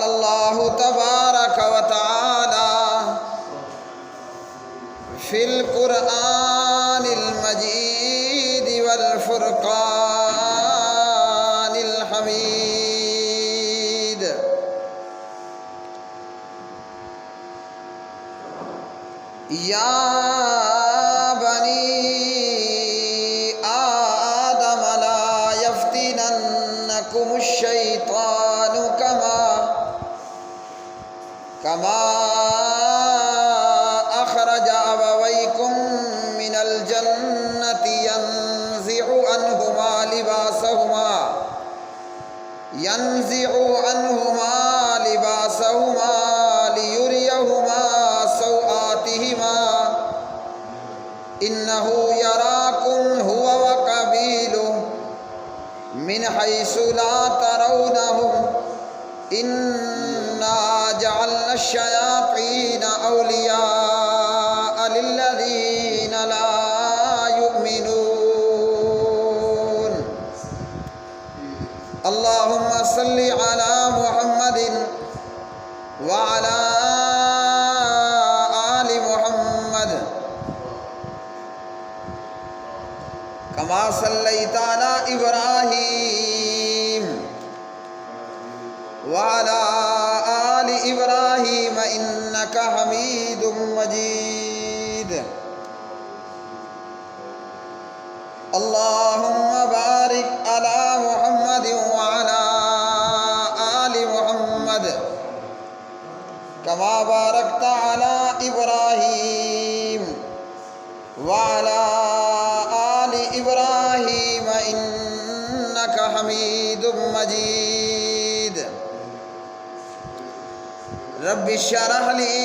اللہ تبارک و تعالی فی القرآن المجید والفرقان الحمید یا بنی آدم لا یفتننکم الشیطان کما اخرج ابویکم من الجنة ينزع عنہما لباسہما لیریہما سوآتہما انہ یراکم هو وقبیلہ من حیث لا ترونہم انا جعلنا الشیاطین اولیاء للذین لا یؤمنون اللہم صل علی محمد وعلی آل محمد کما صلیت علی ابراہیم وعلی آل ابراہیم انک حمید مجید اللہم بارک علی محمد وعلی آل محمد کما بارکت علی ابراہیم وعلی آل ابراہیم انک حمید مجید رب اشرح لی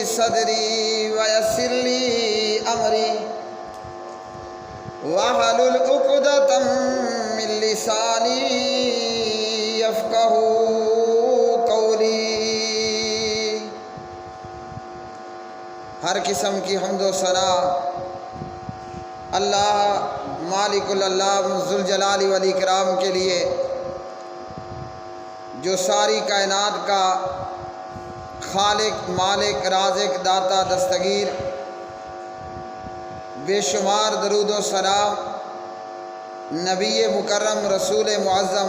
صدری ویسر لی امری واحلل عقدۃ من لسانی یفقہوا قولی۔ ہر قسم کی حمد و ثنا اللہ مالک العلام ذوالجلال والاکرام کے لیے، جو ساری کائنات کا خالق، مالک، رازق، داتا، دستگیر، بے شمار درود و سلام نبی مکرم رسول معظم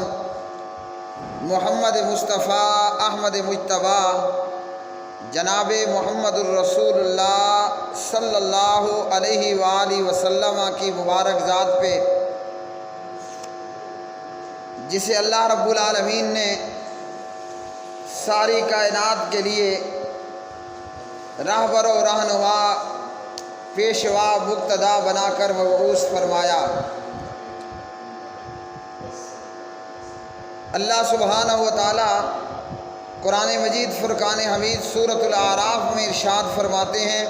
محمد مصطفیٰ احمد مجتبیٰ جناب محمد الرسول اللہ صلی اللہ علیہ وآلہ وسلم کی مبارک ذات پہ، جسے اللہ رب العالمین نے ساری کائنات کے لیے راہبر و رہنما، پیشوا، مقتدا بنا کر مبعوث فرمایا۔ اللہ سبحانہ و تعالی قرآن مجید فرقان حمید سورۃ الاعراف میں ارشاد فرماتے ہیں،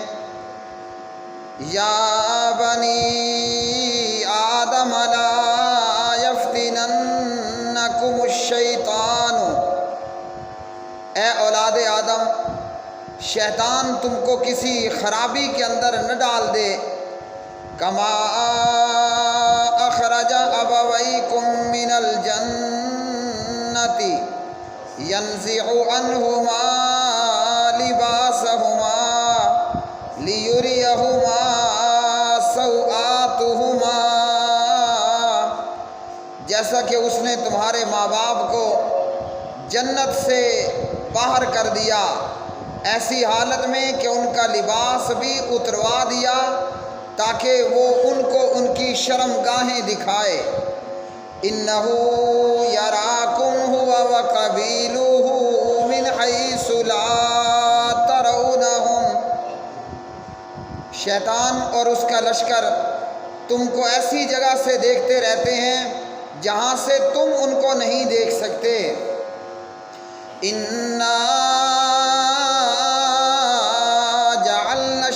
یا بنی آدم لا یفتننکم الشیطان، اے اولاد آدم، شیطان تم کو کسی خرابی کے اندر نہ ڈال دے، کما اخرج ابویکم من الجنۃ ينزع عنہما لباسہما لیریہما سوآتہما، جیسا کہ اس نے تمہارے ماں باپ کو جنت سے باہر کر دیا، ایسی حالت میں کہ ان کا لباس بھی اتروا دیا تاکہ وہ ان کو ان کی شرمگاہیں دکھائے۔ انہ یراکم هو وقبیلہ من حیث لا ترونہم، شیطان اور اس کا لشکر تم کو ایسی جگہ سے دیکھتے رہتے ہیں جہاں سے تم ان کو نہیں دیکھ سکتے۔ انا جعلنا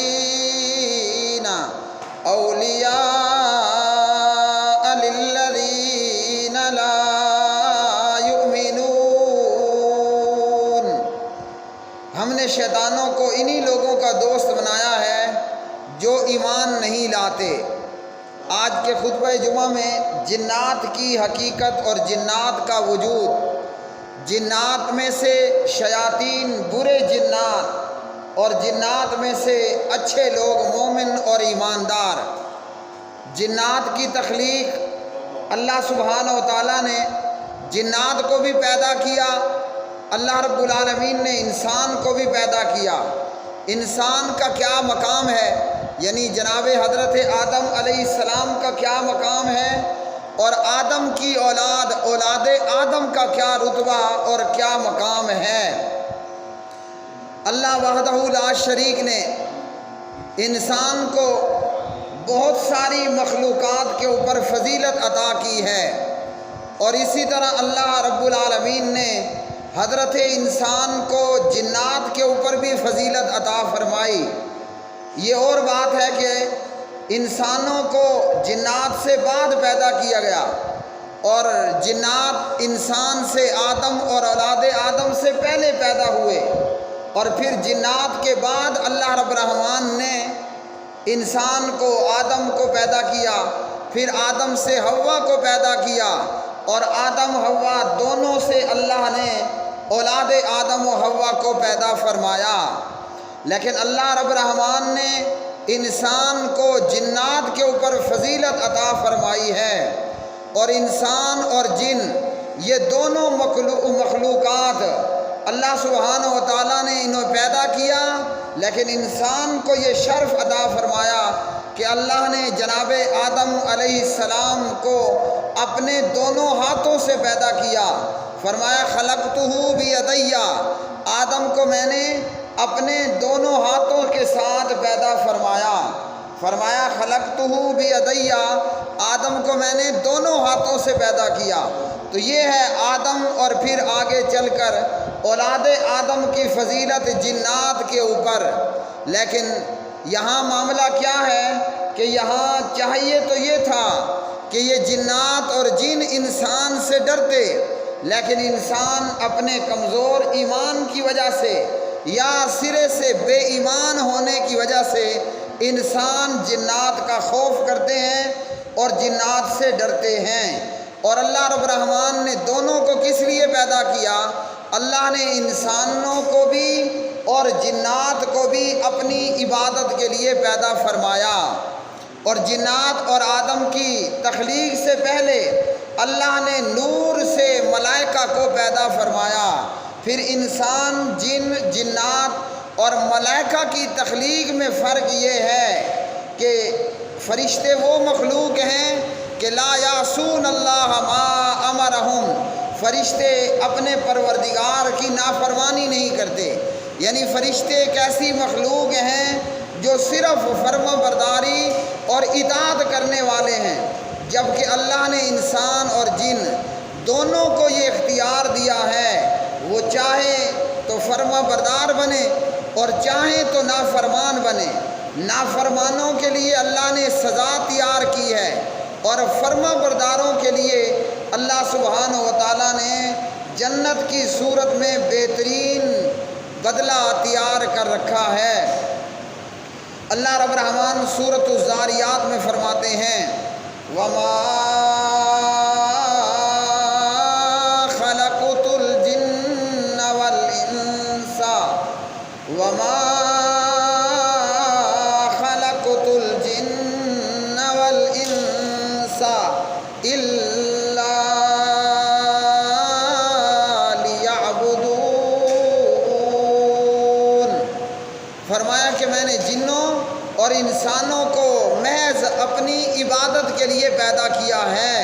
الشیاطین اولیاء للذین لا یؤمنون، ہم نے شیطانوں کو انہی لوگوں کا دوست بنایا ہے جو ایمان نہیں لاتے۔ آج کے خطبہ جمعہ میں جنات کی حقیقت اور جنات کا وجود، جنات میں سے شیاطین برے جنات اور جنات میں سے اچھے لوگ مومن اور ایماندار۔ جنات کی تخلیق اللہ سبحانہ و تعالیٰ نے جنات کو بھی پیدا کیا، اللہ رب العالمین نے انسان کو بھی پیدا کیا۔ انسان کا کیا مقام ہے، یعنی جناب حضرت آدم علیہ السلام کا کیا مقام ہے، اور آدم کی اولاد آدم کا کیا رتبہ اور کیا مقام ہے۔ اللہ وحدہ لا شریک نے انسان کو بہت ساری مخلوقات کے اوپر فضیلت عطا کی ہے، اور اسی طرح اللہ رب العالمین نے حضرت انسان کو جنات کے اوپر بھی فضیلت عطا فرمائی۔ یہ اور بات ہے کہ انسانوں کو جنات سے بعد پیدا کیا گیا، اور جنات انسان سے آدم اور اولاد آدم سے پہلے پیدا ہوئے، اور پھر جنات کے بعد اللہ رب الرحمن نے انسان کو آدم کو پیدا کیا، پھر آدم سے حوا کو پیدا کیا، اور آدم حوا دونوں سے اللہ نے اولاد آدم و حوا کو پیدا فرمایا۔ لیکن اللہ رب الرحمن نے انسان کو جنات کے اوپر فضیلت عطا فرمائی ہے، اور انسان اور جن یہ دونوں مخلوقات اللہ سبحانہ و تعالیٰ نے انہیں پیدا کیا، لیکن انسان کو یہ شرف عطا فرمایا کہ اللہ نے جناب آدم علیہ السلام کو اپنے دونوں ہاتھوں سے پیدا کیا۔ فرمایا خلقتہ بیدی، آدم کو میں نے اپنے دونوں ہاتھوں کے ساتھ پیدا فرمایا۔ فرمایا خلقتہ بیدی، آدم کو میں نے دونوں ہاتھوں سے پیدا کیا۔ تو یہ ہے آدم، اور پھر آگے چل کر اولاد آدم کی فضیلت جنات کے اوپر۔ لیکن یہاں معاملہ کیا ہے کہ یہاں چاہیے تو یہ تھا کہ یہ جنات اور جن انسان سے ڈرتے، لیکن انسان اپنے کمزور ایمان کی وجہ سے یا سرے سے بے ایمان ہونے کی وجہ سے انسان جنات کا خوف کرتے ہیں اور جنات سے ڈرتے ہیں۔ اور اللہ رب الرحمن نے دونوں کو کس لیے پیدا کیا؟ اللہ نے انسانوں کو بھی اور جنات کو بھی اپنی عبادت کے لیے پیدا فرمایا۔ اور جنات اور آدم کی تخلیق سے پہلے اللہ نے نور سے ملائکہ کو پیدا فرمایا۔ پھر انسان، جن، جنات اور ملائکہ کی تخلیق میں فرق یہ ہے کہ فرشتے وہ مخلوق ہیں کہ لا یعصون اللہ ما امرہم، فرشتے اپنے پروردگار کی نافرمانی نہیں کرتے، یعنی فرشتے ایک ایسی مخلوق ہیں جو صرف فرما برداری اور اطاعت کرنے والے ہیں، جبکہ اللہ نے انسان اور جن دونوں کو یہ اختیار دیا ہے، وہ چاہے تو فرما بردار بنے اور چاہے تو نافرمان بنے۔ نافرمانوں کے لیے اللہ نے سزا تیار کی ہے، اور فرما برداروں کے لیے اللہ سبحانہ و تعالیٰ نے جنت کی صورت میں بہترین بدلہ تیار کر رکھا ہے۔ اللہ رب الرحمن سورۃ الذاریات میں فرماتے ہیں وَمَا خَلَقْتُ الْجِنَّ وَالْإِنسَ وَمَا خَلَقْتُ الْجِنَّ وَالْإِنسَ إِلَّا فرمایا کہ میں نے جنوں اور انسانوں کو محض اپنی عبادت کے لیے پیدا کیا ہے۔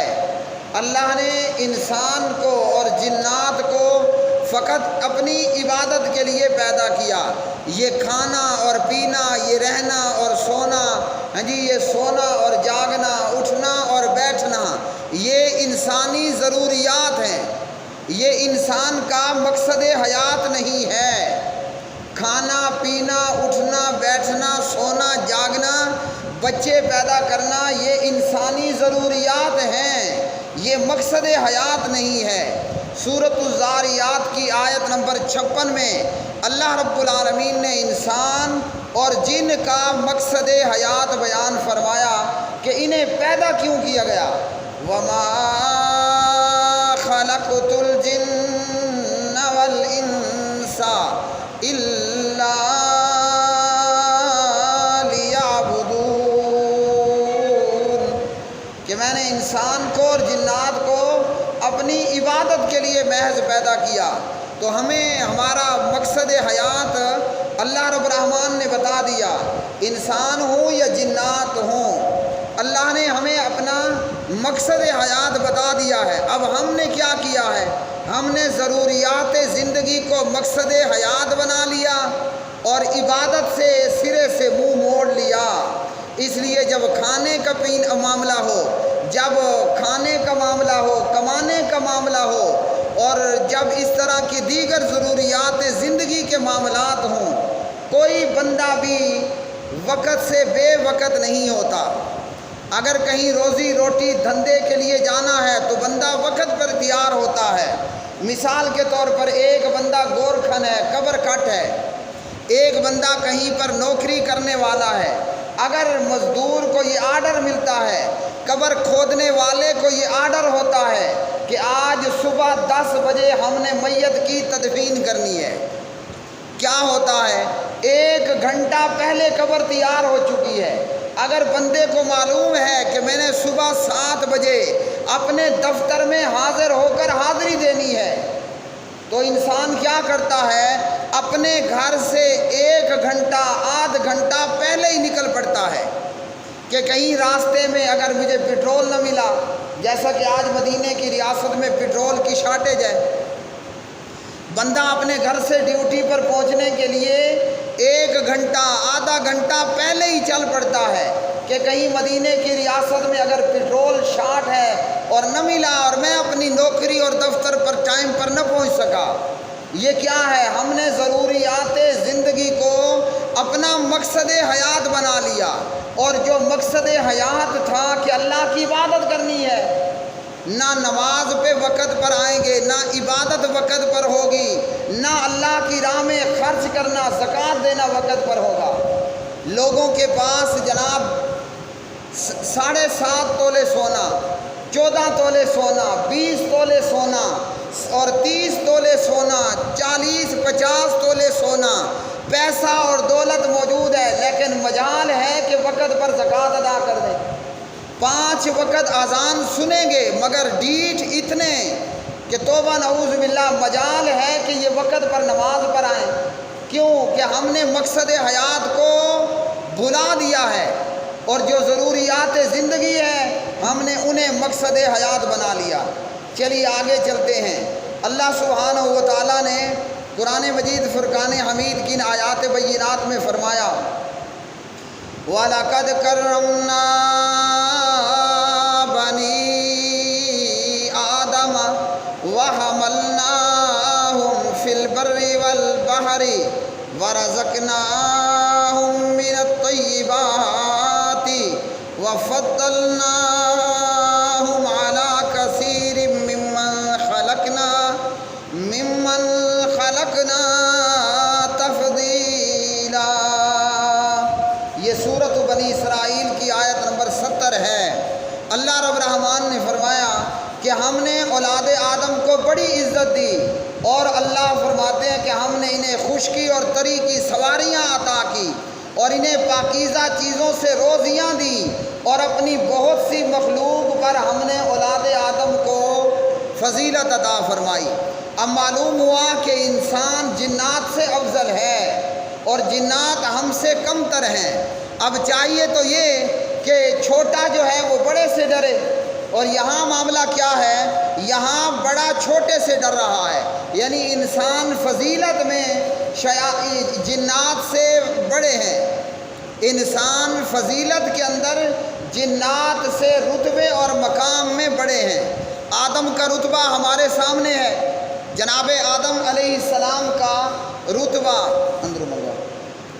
اللہ نے انسان کو اور جنات کو فقط اپنی عبادت کے لیے پیدا کیا۔ یہ کھانا اور پینا، یہ رہنا اور سونا، یہ سونا اور جاگنا، اٹھنا اور بیٹھنا، یہ انسانی ضروریات ہیں، یہ انسان کا مقصد حیات نہیں ہے۔ کھانا پینا، اٹھنا بیٹھنا، سونا جاگنا، بچے پیدا کرنا، یہ انسانی ضروریات ہیں، یہ مقصد حیات نہیں ہے۔ سورۃ الذاریات کی آیت نمبر 56 میں اللہ رب العالمین نے انسان اور جن کا مقصد حیات بیان فرمایا کہ انہیں پیدا کیوں کیا گیا۔ وَمَا خَلَقْتُ الْجِنَّ لیے محض پیدا کیا۔ تو ہمیں ہمارا مقصد حیات اللہ رب الرحمن نے بتا دیا، انسان ہوں یا جنات ہوں، اللہ نے ہمیں اپنا مقصد حیات بتا دیا ہے۔ اب ہم نے کیا کیا ہے؟ ہم نے ضروریات زندگی کو مقصد حیات بنا لیا اور عبادت سے سرے سے منہ موڑ لیا۔ اس لیے جب کھانے کا معاملہ ہو، جب کھانے کا معاملہ ہو، کمانے کا معاملہ ہو، اور جب اس طرح کی دیگر ضروریات زندگی کے معاملات ہوں، کوئی بندہ بھی وقت سے بے وقت نہیں ہوتا۔ اگر کہیں روزی روٹی دھندے کے لیے جانا ہے تو بندہ وقت پر تیار ہوتا ہے۔ مثال کے طور پر ایک بندہ گورکھن ہے، قبر کٹ ہے، ایک بندہ کہیں پر نوکری کرنے والا ہے۔ اگر مزدور کو یہ آرڈر ملتا ہے، قبر کھودنے والے کو یہ آرڈر ہوتا ہے کہ آج صبح 10 بجے ہم نے میت کی تدفین کرنی ہے، کیا ہوتا ہے؟ 1 گھنٹہ پہلے قبر تیار ہو چکی ہے۔ اگر بندے کو معلوم ہے کہ میں نے صبح 7 بجے اپنے دفتر میں حاضر ہو کر حاضری دینی ہے، تو انسان کیا کرتا ہے؟ اپنے گھر سے 1 گھنٹہ آدھ گھنٹہ پہلے ہی نکل پڑتا ہے کہ کہیں راستے میں اگر مجھے پیٹرول نہ ملا، جیسا کہ آج مدینے کی ریاست میں پیٹرول کی شارٹیج ہے، بندہ اپنے گھر سے ڈیوٹی پر پہنچنے کے لیے 1 گھنٹہ آدھا گھنٹہ پہلے ہی چل پڑتا ہے کہ کہیں مدینے کی ریاست میں اگر پیٹرول شارٹ ہے اور نہ ملا اور میں اپنی نوکری اور دفتر پر ٹائم پر نہ پہنچ سکا۔ یہ کیا ہے؟ ہم نے ضروریات زندگی کو اپنا مقصد حیات بنا لیا، اور جو مقصد حیات تھا کہ اللہ کی عبادت کرنی ہے، نہ نماز پہ وقت پر آئیں گے، نہ عبادت وقت پر ہوگی، نہ اللہ کی راہ میں خرچ کرنا زکوٰۃ دینا وقت پر ہوگا۔ لوگوں کے پاس جناب 7.5 تولے سونا، 14 تولے سونا، 20 تولے سونا اور 30 تولے سونا، 40-50 تولے سونا، پیسہ اور دولت موجود ہے، لیکن مجال ہے کہ وقت پر زکوٰۃ ادا کر دیں۔ 5 وقت اذان سنیں گے مگر ڈیٹھ اتنے کہ توبہ نعوذ باللہ، مجال ہے کہ یہ وقت پر نماز پر آئیں۔ کیوں کہ ہم نے مقصد حیات کو بھلا دیا ہے، اور جو ضروریات زندگی ہے ہم نے انہیں مقصد حیات بنا لیا۔ چلیے آگے چلتے ہیں۔ اللہ سبحانہ و تعالیٰ نے قرآن مجید فرقان حمید کی آیات بینات میں فرمایا، وَلَقَدْ كَرَّمْنَا بَنِي آدَمَ وَحَمَلْنَاهُمْ فِي الْبَرِّ وَالْبَحْرِ وَرَزَقْنَاهُمْ مِنَ الطَّيِّبَاتِ وَفَضَّلْنَاهُمْ عَلَى كَثِيرٍ مِّمَّنْ خَلَقْنَا تَفْضِيلًا۔ یہ سورۃ بنی اسرائیل کی آیت نمبر 70 ہے۔ اللہ رب الرحمن نے فرمایا کہ ہم نے اولاد آدم کو بڑی عزت دی، اور اللہ فرماتے ہیں کہ ہم نے انہیں خشکی اور تری کی سواریاں عطا کی، اور انہیں پاکیزہ چیزوں سے روزیاں دی، اور اپنی بہت سی مخلوق پر ہم نے اولاد آدم کو فضیلت عطا فرمائی۔ اب معلوم ہوا کہ انسان جنات سے افضل ہے اور جنات ہم سے کم تر ہیں۔ اب چاہیے تو یہ کہ چھوٹا جو ہے وہ بڑے سے ڈرے، اور یہاں معاملہ کیا ہے؟ یہاں بڑا چھوٹے سے ڈر رہا ہے، یعنی انسان فضیلت میں جنات سے بڑے ہیں۔ انسان فضیلت کے اندر جنات سے رتبے اور مقام میں بڑے ہیں۔ آدم کا رتبہ ہمارے سامنے ہے، جناب آدم علیہ السلام کا رتبہ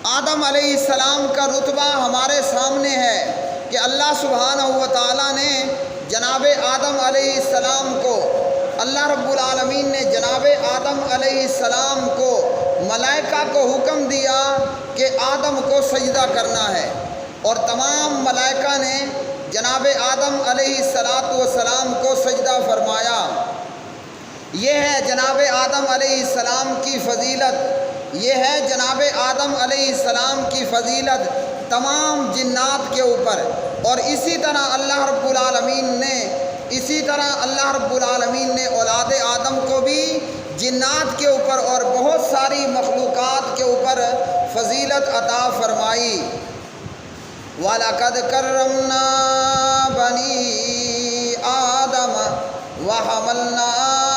آدم علیہ السلام کا رتبہ ہمارے سامنے ہے کہ اللہ سبحانہ و تعالیٰ نے جناب آدم علیہ السلام کو، اللہ رب العالمین نے جناب آدم علیہ السلام کو ملائکہ کو حکم دیا کہ آدم کو سجدہ کرنا ہے، اور تمام ملائکہ نے جناب آدم علیہ السلام کو سجدہ فرمایا۔ یہ ہے جناب آدم علیہ السلام کی فضیلت، یہ ہے جناب آدم علیہ السلام کی فضیلت تمام جنات کے اوپر۔ اور اسی طرح اللہ رب العالمین نے اسی طرح اللہ رب العالمین نے اولاد آدم کو بھی جنات کے اوپر اور بہت ساری مخلوقات کے اوپر فضیلت عطا فرمائی۔ وَلَقَدْ كَرَّمْنَا بَنِي آدَمَ وَحَمَلْنَاهُمْ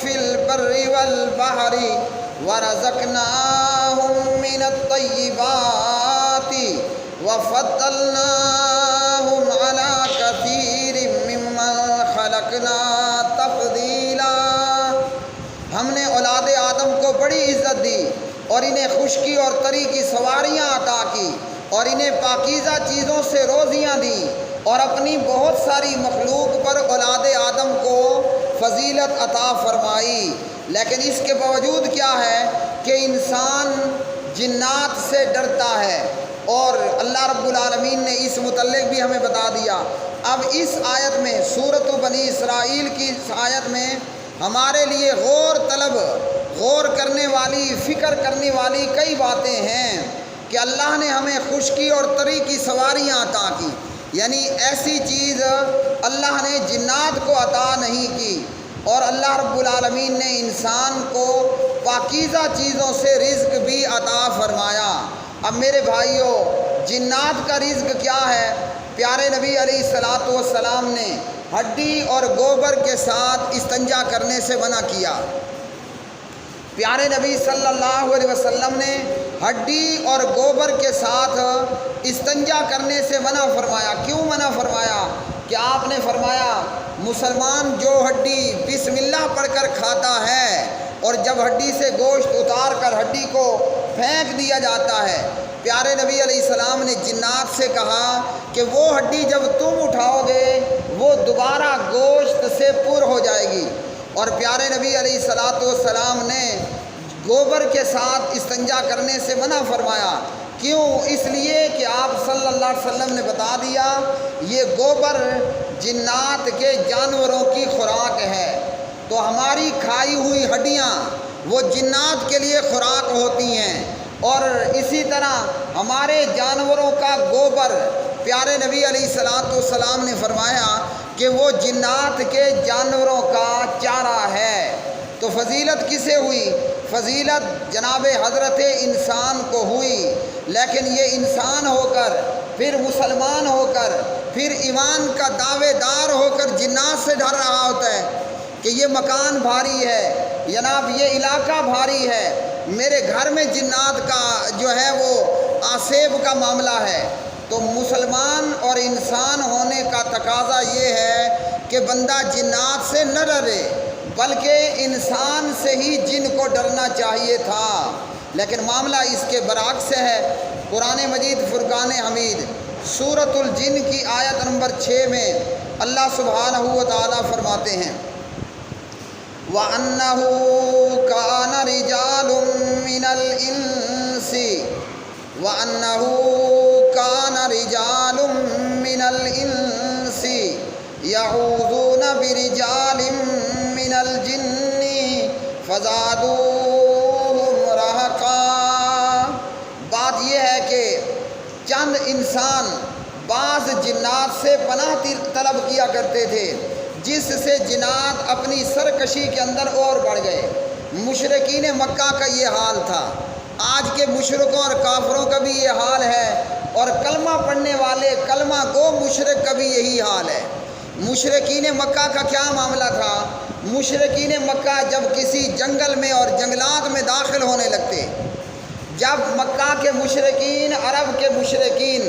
فِي الْبَرِّ وَالْبَحْرِ وَرَزَقْنَاهُمْ مِنَ الطَّيِّبَاتِ وَفَضَّلْنَاهُمْ عَلَى كَثِيرٍ مِّمَّنْ خَلَقْنَا تَفْضِيلًا۔ ہم نے اولاد آدم کو بڑی عزت دی اور انہیں خشکی اور تری کی سواریاں عطا کی اور انہیں پاکیزہ چیزوں سے روزیاں دی اور اپنی بہت ساری مخلوق پر اولاد آدم کو فضیلت عطا فرمائی۔ لیکن اس کے باوجود کیا ہے کہ انسان جنات سے ڈرتا ہے، اور اللہ رب العالمین نے اس متعلق بھی ہمیں بتا دیا۔ اب اس آیت میں سورۃ بنی اسرائیل کی اس آیت میں ہمارے لیے غور کرنے والی، فکر کرنے والی کئی باتیں ہیں کہ اللہ نے ہمیں خشکی اور تری کی سواریاں عطا کی، یعنی ایسی چیز اللہ نے جنات کو عطا نہیں کی، اور اللہ رب العالمین نے انسان کو پاکیزہ چیزوں سے رزق بھی عطا فرمایا۔ اب میرے بھائیوں، جنات کا رزق کیا ہے؟ پیارے نبی علیہ الصلاۃ والسلام نے ہڈی اور گوبر کے ساتھ استنجا کرنے سے منع کیا۔ پیارے نبی صلی اللہ علیہ وسلم نے ہڈی اور گوبر کے ساتھ استنجا کرنے سے منع فرمایا۔ کیوں منع فرمایا؟ کہ آپ نے فرمایا مسلمان جو ہڈی بسم اللہ پڑھ کر کھاتا ہے اور جب ہڈی سے گوشت اتار کر ہڈی کو پھینک دیا جاتا ہے، پیارے نبی علیہ السلام نے جنات سے کہا کہ وہ ہڈی جب تم اٹھاؤ گے وہ دوبارہ گوشت سے پر ہو جائے گی۔ اور پیارے نبی علیہ الصلاۃ والسلام نے گوبر کے ساتھ استنجا کرنے سے منع فرمایا۔ کیوں؟ اس لیے کہ آپ صلی اللہ علیہ وسلم نے بتا دیا یہ گوبر جنات کے جانوروں کی خوراک ہے، تو ہماری کھائی ہوئی ہڈیاں وہ جنات کے لیے خوراک ہوتی ہیں، اور اسی طرح ہمارے جانوروں کا گوبر پیارے نبی علیہ الصلاۃ والسلام نے فرمایا کہ وہ جنات کے جانوروں کا چارہ ہے۔ تو فضیلت کسے ہوئی؟ فضیلت جناب حضرت انسان کو ہوئی، لیکن یہ انسان ہو کر، پھر مسلمان ہو کر، پھر ایمان کا دعوے دار ہو کر جنات سے ڈر رہا ہوتا ہے کہ یہ مکان بھاری ہے، جناب یہ علاقہ بھاری ہے، میرے گھر میں جنات کا جو ہے وہ آسیب کا معاملہ ہے۔ تو مسلمان اور انسان ہونے کا تقاضا یہ ہے کہ بندہ جنات سے نہ ڈرے، بلکہ انسان سے ہی جن کو ڈرنا چاہیے تھا، لیکن معاملہ اس کے برعکس ہے۔ قرآن مجید فرقان حمید سورۃ الجن کی آیت نمبر 6 میں اللہ سبحانہ و تعالیٰ فرماتے ہیں وَأَنَّهُ كَانَ رِجَالٌ مِّنَ الْإِنسِ وَأَنَّهُ كَانَ رِجَالٌ مِّنَ الْإِنسِ يَعُوذُونَ بِرِجَالٍ مِّنَ الْجِنِّ فَزَادُوهُمْ رَهَقًا۔ بات یہ ہے کہ چند انسان بعض جنات سے پناہ طلب کیا کرتے تھے، جس سے جنات اپنی سرکشی کے اندر اور بڑھ گئے۔ مشرکین مکہ کا یہ حال تھا، آج کے مشرکوں اور کافروں کا بھی یہ حال ہے، اور کلمہ پڑھنے والے کلمہ گو مشرک کا بھی یہی حال ہے۔ مشرکین مکہ کا کیا معاملہ تھا؟ مشرکین مکہ جب کسی جنگل میں اور جنگلات میں داخل ہونے لگتے، جب مکہ کے مشرکین، عرب کے مشرکین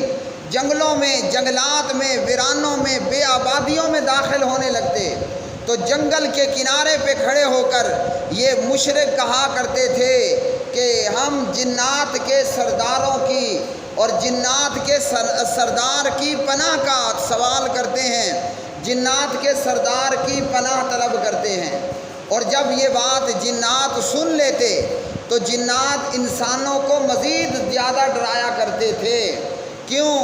جنگلوں میں، جنگلات میں، ویرانوں میں، بے آبادیوں میں داخل ہونے لگتے، تو جنگل کے کنارے پہ کھڑے ہو کر یہ مشرک کہا کرتے تھے کہ ہم جنات کے سرداروں کی اور جنات کے سردار کی پناہ کا سوال کرتے ہیں، جنات کے سردار کی پناہ طلب کرتے ہیں۔ اور جب یہ بات جنات سن لیتے تو جنات انسانوں کو مزید زیادہ ڈرایا کرتے تھے۔ کیوں؟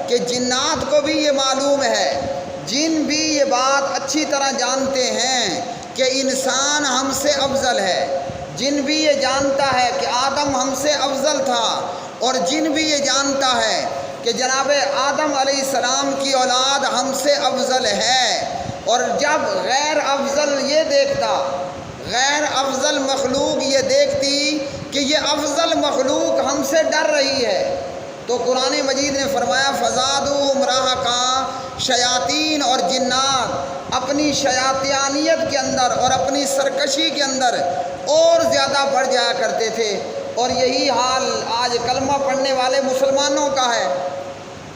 کہ جنات کو بھی یہ معلوم ہے، جن بھی یہ بات اچھی طرح جانتے ہیں کہ انسان ہم سے افضل ہے، جن بھی یہ جانتا ہے کہ آدم ہم سے افضل تھا، اور جن بھی یہ جانتا ہے کہ جناب آدم علیہ السلام کی اولاد ہم سے افضل ہے، اور جب غیر افضل یہ دیکھتا، غیر افضل مخلوق یہ دیکھتی کہ یہ افضل مخلوق ہم سے ڈر رہی ہے، تو قرآن مجید نے فرمایا فزادوہم رہقا، شیاطین اور جنات اپنی شیاطینیت کے اندر اور اپنی سرکشی کے اندر اور زیادہ بڑھ جایا کرتے تھے۔ اور یہی حال آج کلمہ پڑھنے والے مسلمانوں کا ہے۔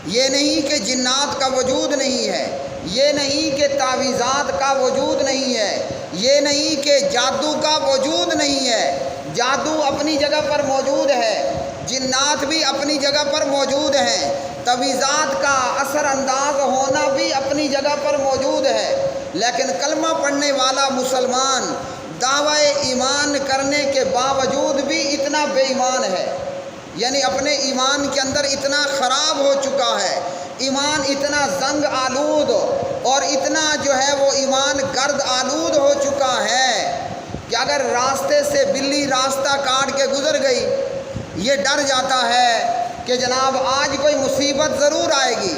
یہ نہیں کہ جنات کا وجود نہیں ہے، یہ نہیں کہ تعویذات کا وجود نہیں ہے، یہ نہیں کہ جادو کا وجود نہیں ہے، جادو اپنی جگہ پر موجود ہے، جنات بھی اپنی جگہ پر موجود ہیں، تعویذات کا اثر انداز ہونا بھی اپنی جگہ پر موجود ہے، لیکن کلمہ پڑھنے والا مسلمان دعوی ایمان کرنے کے باوجود بھی اتنا بے ایمان ہے، یعنی اپنے ایمان کے اندر اتنا خراب ہو چکا ہے، ایمان اتنا زنگ آلود اور اتنا جو ہے وہ ایمان گرد آلود ہو چکا ہے کہ اگر راستے سے بلی راستہ کاٹ کے گزر گئی، یہ ڈر جاتا ہے کہ جناب آج کوئی مصیبت ضرور آئے گی۔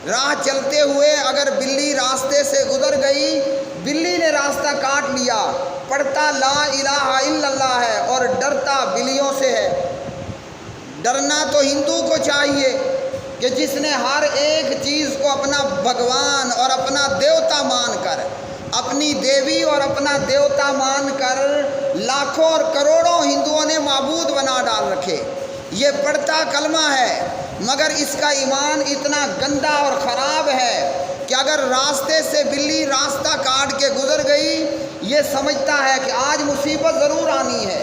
راہ چلتے ہوئے اگر بلی راستے سے گزر گئی، بلی نے راستہ کاٹ لیا، پڑھتا لا الہ الا اللہ ہے اور ڈرتا بلیوں سے ہے۔ ڈرنا تو ہندو کو چاہیے کہ جس نے ہر ایک چیز کو اپنا بھگوان اور اپنا دیوتا مان کر، اپنی دیوی اور اپنا دیوتا مان کر لاکھوں اور کروڑوں ہندوؤں نے معبود بنا ڈال رکھے۔ یہ پڑھتا کلمہ ہے مگر اس کا ایمان اتنا گندا اور خراب ہے کہ اگر راستے سے بلی راستہ کاٹ کے گزر گئی، یہ سمجھتا ہے کہ آج مصیبت ضرور آنی ہے،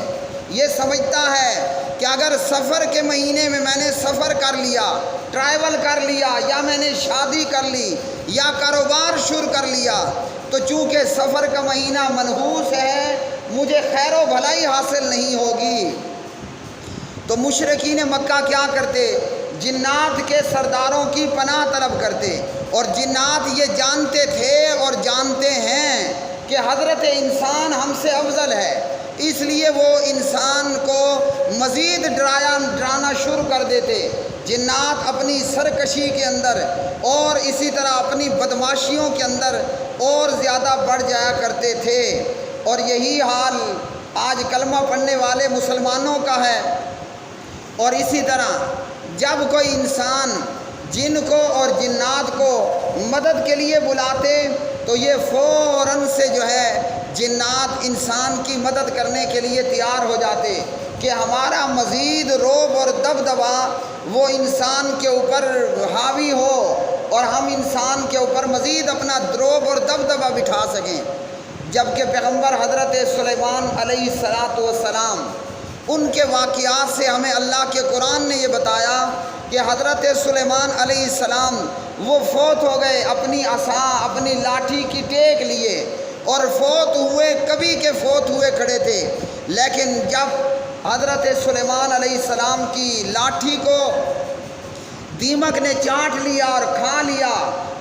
یہ سمجھتا ہے کہ اگر سفر کے مہینے میں نے سفر کر لیا، ٹریول کر لیا، یا میں نے شادی کر لی یا کاروبار شروع کر لیا، تو چونکہ سفر کا مہینہ منحوس ہے مجھے خیر و بھلائی حاصل نہیں ہوگی۔ تو مشرکین مکہ کیا کرتے؟ جنات کے سرداروں کی پناہ طلب کرتے، اور جنات یہ جانتے تھے اور جانتے ہیں کہ حضرت انسان ہم سے افضل ہے، اس لیے وہ انسان کو مزید ڈرانا شروع کر دیتے۔ جنات اپنی سرکشی کے اندر اور اسی طرح اپنی بدماشیوں کے اندر اور زیادہ بڑھ جایا کرتے تھے، اور یہی حال آج کلمہ پڑھنے والے مسلمانوں کا ہے۔ اور اسی طرح جب کوئی انسان جن کو اور جنات کو مدد کے لیے بلاتے تو یہ فوراً سے جو ہے جنات انسان کی مدد کرنے کے لیے تیار ہو جاتے کہ ہمارا مزید رعب اور دبدبا وہ انسان کے اوپر حاوی ہو اور ہم انسان کے اوپر مزید اپنا رعب اور دبدبا بٹھا سکیں۔ جبکہ پیغمبر حضرت سلیمان علیہ السلام ان کے واقعات سے ہمیں اللہ کے قرآن نے یہ بتایا کہ حضرت سلیمان علیہ السلام وہ فوت ہو گئے اپنی عصا، اپنی لاٹھی کی ٹیک لیے، اور فوت ہوئے کبھی کے فوت ہوئے کھڑے تھے، لیکن جب حضرت سلیمان علیہ السلام کی لاٹھی کو دیمک نے چاٹ لیا اور کھا لیا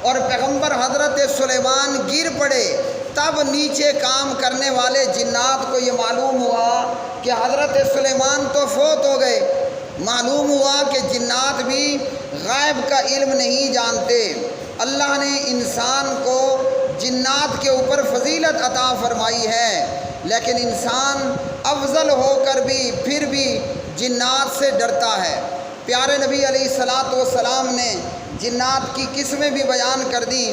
اور پیغمبر حضرت سلیمان گر پڑے، تب نیچے کام کرنے والے جنات کو یہ معلوم ہوا کہ حضرت سلیمان تو فوت ہو گئے۔ معلوم ہوا کہ جنات بھی غیب کا علم نہیں جانتے۔ اللہ نے انسان کو جنات کے اوپر فضیلت عطا فرمائی ہے، لیکن انسان افضل ہو کر بھی پھر بھی جنات سے ڈرتا ہے۔ پیارے نبی علیہ السلام نے جنات کی قسمیں بھی بیان کر دی۔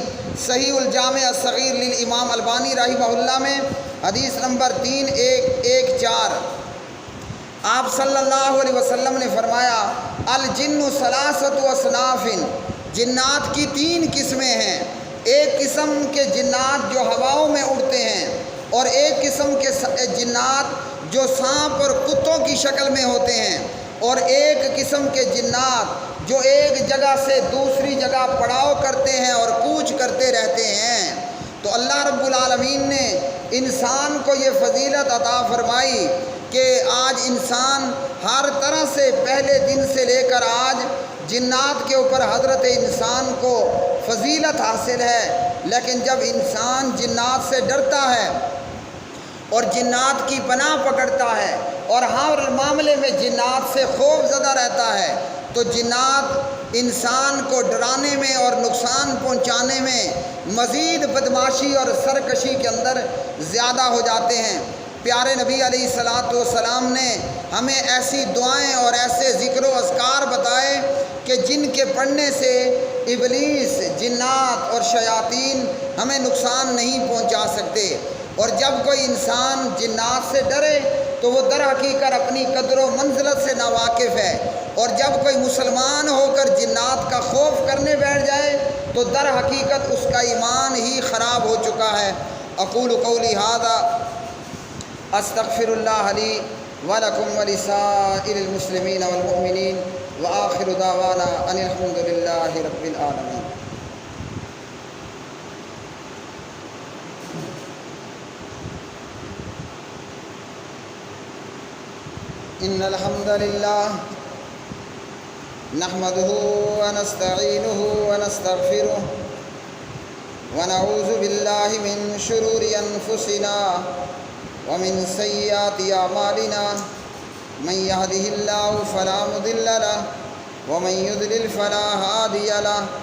صحیح الجامع الصغیر للامام البانی رحمہ اللہ میں حدیث نمبر 3114 آپ صلی اللہ علیہ وسلم نے فرمایا الجن ثلاثۃ اصناف، جنات کی 3 قسمیں ہیں۔ ایک قسم کے جنات جو ہواؤں میں اڑتے ہیں، اور ایک قسم کے جنات جو سانپ اور کتوں کی شکل میں ہوتے ہیں، اور ایک قسم کے جنات جو ایک جگہ سے دوسری جگہ پڑاؤ کرتے ہیں اور کوچ کرتے رہتے ہیں۔ تو اللہ رب العالمین نے انسان کو یہ فضیلت عطا فرمائی کہ آج انسان ہر طرح سے پہلے دن سے لے کر آج جنات کے اوپر حضرت انسان کو فضیلت حاصل ہے، لیکن جب انسان جنات سے ڈرتا ہے اور جنات کی پناہ پکڑتا ہے اور ہر معاملے میں جنات سے خوف زدہ رہتا ہے، تو جنات انسان کو ڈرانے میں اور نقصان پہنچانے میں مزید بدماشی اور سرکشی کے اندر زیادہ ہو جاتے ہیں۔ پیارے نبی علیہ الصلاۃ والسلام نے ہمیں ایسی دعائیں اور ایسے ذکر و اذکار بتائے کہ جن کے پڑھنے سے ابلیس، جنات اور شیاطین ہمیں نقصان نہیں پہنچا سکتے۔ اور جب کوئی انسان جنات سے ڈرے تو وہ در حقیقت اپنی قدر و منزلت سے ناواقف ہے، اور جب کوئی مسلمان ہو کر جنات کا خوف کرنے بیٹھ جائے تو در حقیقت اس کا ایمان ہی خراب ہو چکا ہے۔ اقول قولی ھذا استغفر اللہ لی ولکم ولسائر المسلمین والمؤمنین وآخر دعوانا ان الحمد للہ رب العالمین۔ ان الحمد للہ نحمده ونستعینه ونستغفره ونعوذ باللہ من شرور انفسنا ومن سیئات اعمالنا من يهده اللہ فلا مضل له ومن يضلل فلا هادی له۔